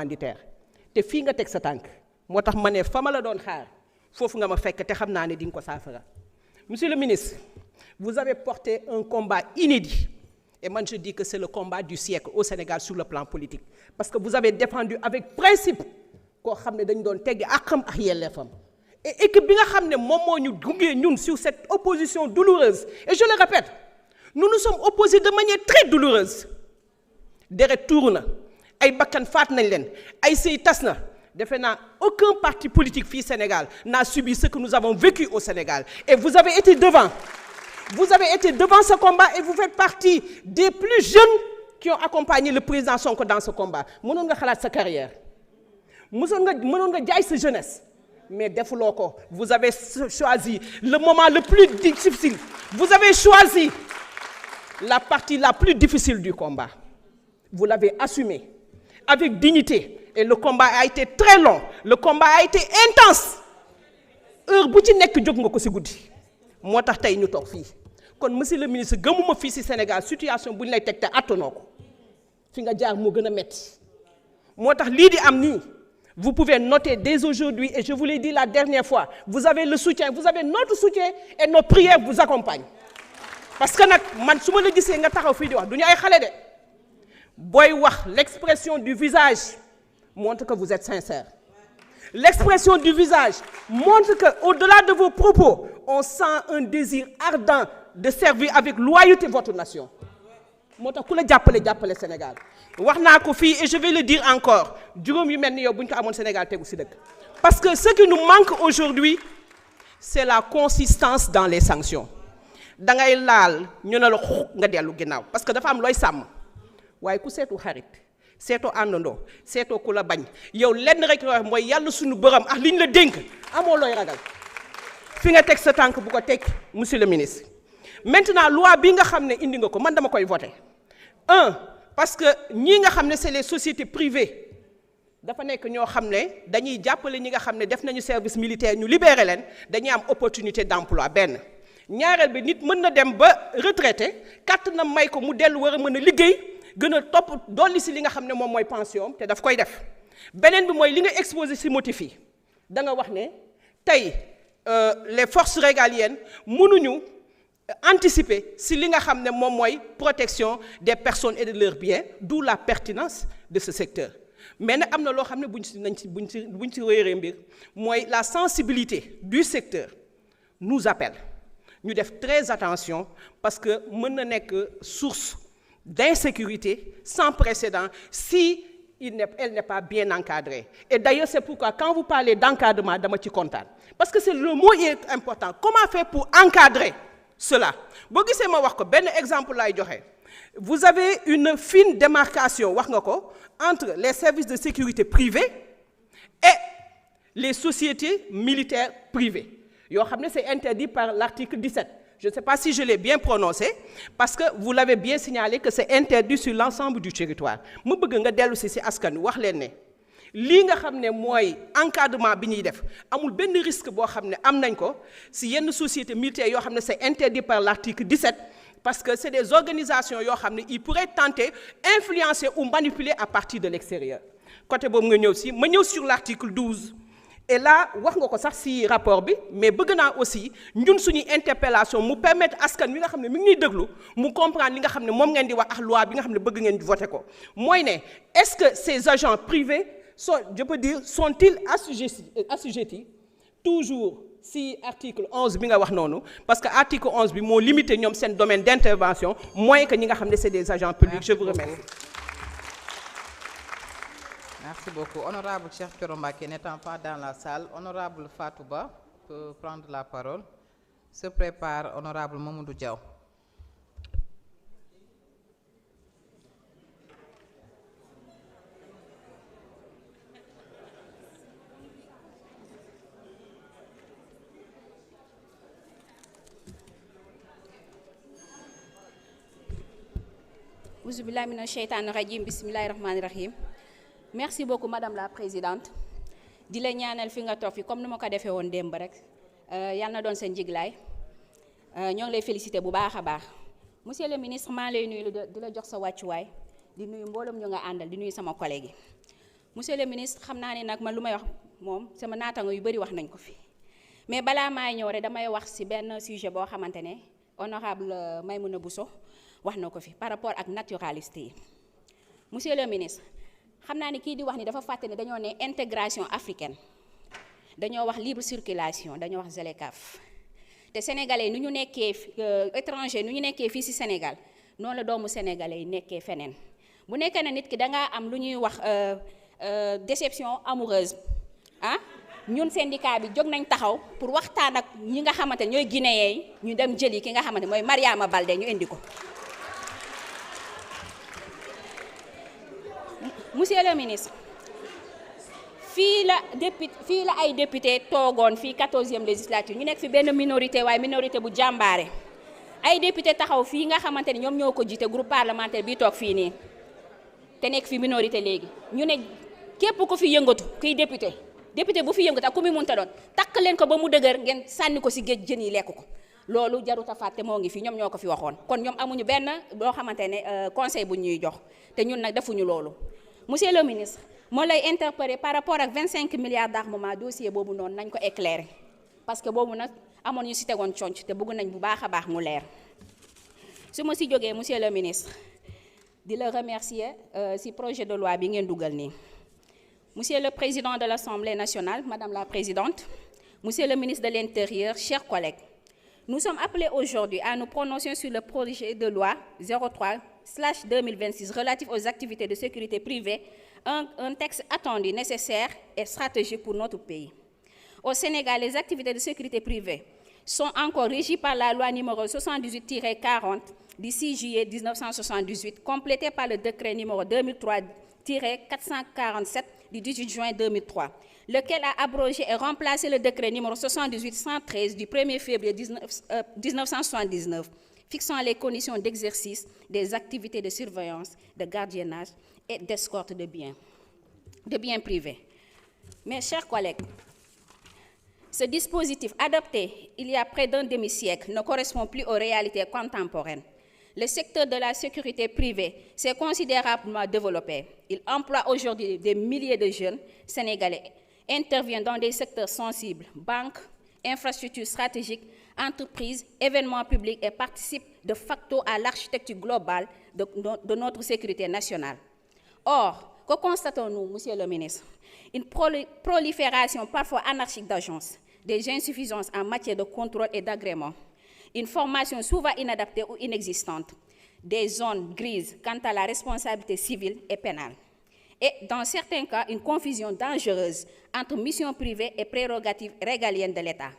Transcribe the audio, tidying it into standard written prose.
commanditaire te fii nga teg sa tànk moo tax ma ne fa ma la doon xaar foofu nga ma fekk te xam naa ne di nga ko saafara. Monsieur le ministre, vous avez porté un combat inédit et moi je dis que c'est le combat du siècle au Sénégal sur le plan politique parce que vous avez défendu avec principe koo xam ne dañu doon teggi àqam ak yelleefam et équipe bi nga xam ne moom moo ñu gunge ñun sur cette opposition douloureuse et je le répète nous nous sommes opposés de manière très douloureuse deret tuuru na ay bakkan faat nañ leen ay sëy tas na defe naa aucun parti politique fii Sénégal n'a subi ce que nous avons vécu au Sénégal et vous avez été devant ce combat et vous faites partie des plus jeunes qui ont accompagné le président Sonko dans ce combat mënoon nga xalaat sa carrière mënoon nga jaay sa jeunesse mais defuloo ko vous avez choisi le moment le plus difficile vous avez choisi la partie la plus difficile du combat vous l'avez assumé avec dignité et le combat a été très long le combat a été intense heure bu ci nekk jóg nga ko ci guddi moo tax tey ñu toog fii kon monsieur le ministre gëmuma fii ci Sénégal situation bu ñu lay teg te attanoo ko fi nga jaar moo gën a metti moo tax lii di am nii vous pouvez noter dès aujourd'hui et je vous l'ai dit la dernière fois vous avez le soutien vous avez notre soutien et nos prières vous accompagnent parce que nag man su ma la gisee nga taxaw fii di wax du ñu ay xale de booy wax l'expression du visage montre que vous êtes sincère l'expression du visage montre que au-delà de vos propos on sent un désir ardent de servir avec loyauté votre nation moo tax ku la jàppale Sénégal wax naa ko fii et je vais le dire encore juróom yu mel ni yow bu ñu ko amoon Sénégal tegu ci dëkk parce que ce qui nous manque aujourd'hui c'est la consistance dans les sanctions da ngay laal ñu ne la nga dellu ginnaaw parce que dafa am looy sàmm waaye ku seetu xarit seetoo àndandoo seetoo ku la bañ yow lenn rek mooy yàlla suñu borom ak li ñu la dénk amoo looy ragal fi nga teg sa tànk bu ko teg monsieur le ministre. maintenant loi bi nga xam ne indi nga ko man dama koy voter parce que ñii nga xam ne c'est les sociétés privées dafa nekk ñoo xam ne dañuy jàppale ñi nga xam ne def nañu service militaire ñu libérer leen dañuy am opportunité d'emploi benn ñaareel bi nit mën na dem ba retraité kàtt na may ko mu dellu war a mën a liggéey gën a topp dolli si li nga xam ne moom mooy pension te daf koy def beneen bi mooy li nga exposé si motif yi da nga wax ne tey les forces régaliennes mënuñu anticiper si li nga xam ne moom mooy protection des personnes et de leurs biens d'où la pertinence de ce secteur mais nag am na loo xam ne buñ ci réeree mbir mooy la sensibilité du secteur nous appelle ñu def très attention parce que mën na nekk source d'insécurité sans précédent si elle n'est pas bien encadrée et d'ailleurs c'est pourquoi quand vous parlez d'encadrement dama ci kontaan parce que c'est le mot est important comment faire pour encadrer cela boo gisee ma wax ko benn exemple lay joxe vous avez une fine démarcation wax nga ko entre les services de sécurité privés et les sociétés militaires privées yoo xam ne c'est interdit par l'article 17 je ne sais pas si je l'ai bien prononcé parce que vous l'avez bien signalé que c'est interdit sur l'ensemble du territoire mu bëgg nga dellu si askan wax leen ne lii nga xam ne mooy encadrement bi ñuy def amul benn risque boo xam ne am nañ ko si yenn sociétés militaires yoo xam ne c'est interdit par l'article 17 parce que c'est des organisations yoo xam ne ils pourraient tenter influencer ou manipuler à partir de l'extérieur côté boobu nga ñëw si ma ñëw sur l'article 12 et là wax nga ko sax ci rapport bi mais bëgg naa aussi ñun suñuy interpellation mu permettre askan wi nga xam ne mi ngi ñuy déglu mu comprendre li nga xam ne moom ngeen di wax ak loi bi nga xam ne bëgg ngeen voter ko mooy ne est-ce que ces agents privés je peux dire sont-ils assujettis toujours ci article 11 bi nga wax noonu parce que article 11 bi moo limité ñoom seen domaine d'intervention moins que ñi nga xam ne c'est des agents publics. Je vous remercie. Merci beaucoup. Honorable Cheikh Thioro Mbacké n'étant pas dans la salle, honorable Fatou Ba peut prendre la parole. Se prépare honorable Mamadou Diaw. Auzu billahi mina sheytaani rajim bismillahi rahmani rahim. Merci beaucoup madame la présidente di la ñaanal fi nga toog fi comme ni ma ko defee woon démb rek yal na doon sa njiglaay ñoo ngi lay féliciter bu baax a baax monsieur le ministre maa lay nuyu di la jox sa wàccuwaay di nuyu mboolem ñu nga àndal di nuyu sama collègue yi monsieur le ministre xam naa ne nag man lu may wax moom sama naataango yu bëri wax nañ ko fi mais balaa maay ñëw rek damay wax ci benn sujet boo xamante ne honorable Maïmouna Bousso wax na ko fi par rapport ak naturaliste yi monsieur le ministre xam naa ne kii di wax ni dafa fàtte ne dañoo ne intégration africaine dañoo wax libre circulation dañoo wax ZLECAf te sénégalais nu ñu nekkee étranger nu ñu nekkee fii ci Sénégal noonu la doomu sénégalais yi nekkee feneen bu nekkee ne nit ki dangaa am lu ñuy wax déception amoureuse ah ñun syndicat bi jóg nañ taxaw pour waxtaan ak ñi nga xamante ne ñooy guinéen yi ñu dem jëli ki nga xamante mooy Mariama Baldé ñu indi ko. monsieur le ministre fii la ay député toogoon fii 14e législature ñu nekk fi benn minorité waaye minorité bu jàmbaare ay député taxaw fii nga xamante ne ñoom ñoo ko jiite groupe parlementaire bii toog fii nii te nekk fi minorité léegi ñu ne képp ku fi yëngatu kuy député bu fi yëngatu ak ku mu mënta doon takk leen ko ba mu dëgër ngeen sànni ko si géej jën yi lekk ko loolu jarut a fàtte moo ngi fi ñoom ñoo ko fi waxoon kon ñoom amuñu benn boo xamante ne conseil bu ñuy jox te ñun nag defuñu loolu. monsieur le ministre moo lay interpeller par rapport ak 25 milliards d'armement dossier boobu noonu nañ ko éclairer parce que boobu nag amoon ñu si tegoon conc te bëgg nañ bu baax a baax mu leer su ma si jógee monsieur le ministre di la remercier si projet de loi bi ngeen dugal nii. Monsieur le Président de l'Assemblée nationale, Madame la Présidente, Monsieur le ministre de l'Intérieur, chers collègues, nous sommes appelés aujourd'hui à nous prononcer sur le projet de loi 03/2026 relatif aux activités de sécurité privée, un texte attendu, nécessaire et stratégique pour notre pays. Au Sénégal, les activités de sécurité privée sont encore régies par la loi numéro 78-40 du 6 juillet 1978, complétée par le décret numéro 2003-447 du 18 juin 2003, lequel a abrogé et remplacé le décret numéro 78-113 du 1er février 1979, fixant les conditions d'exercice des activités de surveillance, de gardiennage et d'escorte de biens privés. Mes chers collègues, ce dispositif adopté il y a près d'un demi-siècle ne correspond plus aux réalités contemporaines. Le secteur de la sécurité privée s'est considérablement développé. Il emploie aujourd'hui des milliers de jeunes sénégalais, intervient dans des secteurs sensibles, banques, infrastructures stratégiques, entreprises, événements publics et participe de facto à l'architecture globale de notre sécurité nationale. Or, que constatons-nous, Monsieur le ministre? Une prolifération parfois anarchique d'agences, des insuffisances en matière de contrôle et d'agrément, une formation souvent inadaptée ou inexistante, des zones grises quant à la responsabilité civile et pénale, et dans certains cas, une confusion dangereuse entre mission privée et prérogatives régaliennes de l'État.